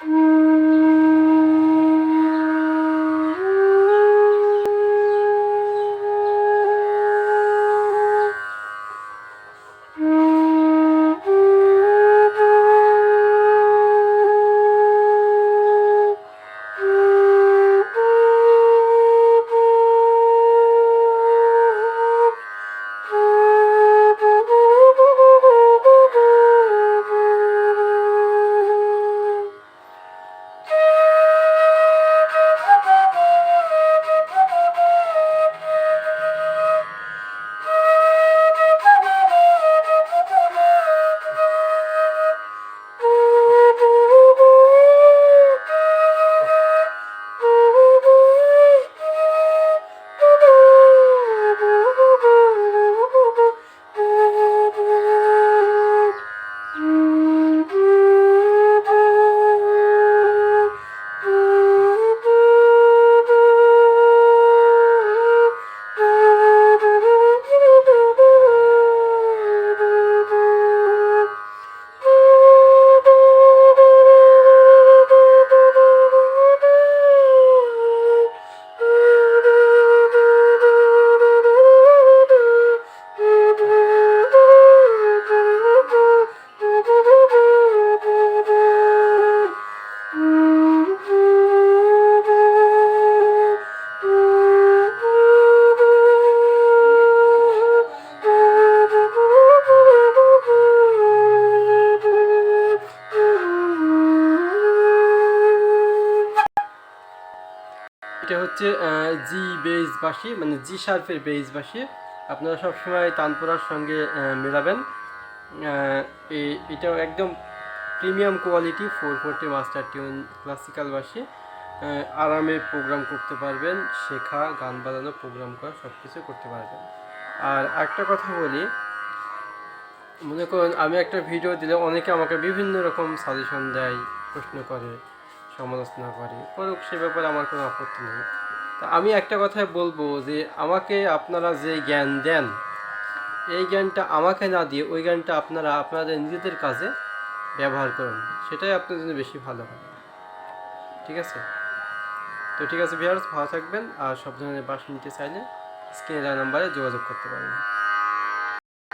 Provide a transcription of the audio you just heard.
এটা হচ্ছে জি বেজ বাঁশি, মানে জি শার্পের বেজ বাঁশি। আপনারা সবসময় তানপুরার সঙ্গে মেলাবেন। এটাও একদম premium quality 440 master tune classical বাঁশি। আরামে প্রোগ্রাম করতে পারবেন, শেখা, গান বাজানো, প্রোগ্রাম করা সব কিছু করতে পারবেন। আর একটা কথা বলি, মনে করুন আমি একটা ভিডিও দিলে অনেকে আমাকে বিভিন্ন রকম সাজেশন দেয়, প্রশ্ন করে, সমালোচনা করে, করুক, সে ব্যাপারে আমার কোনো আপত্তি নেই। তা আমি একটা কথাই বলবো যে আমাকে আপনারা যে জ্ঞান দেন, এই জ্ঞানটা আমাকে না দিয়ে ওই জ্ঞানটা আপনারা আপনাদের নিজেদের কাজে ব্যবহার করুন, সেটাই আপনার জন্য বেশি ভালো হবে। ঠিক আছে? তো ঠিক আছে ভিউয়ার্স, ভালো থাকবেন। আর সব ধরনের বাঁশি নিতে চাইলে স্ক্রিনে দেওয়া নাম্বারে যোগাযোগ করতে পারেন।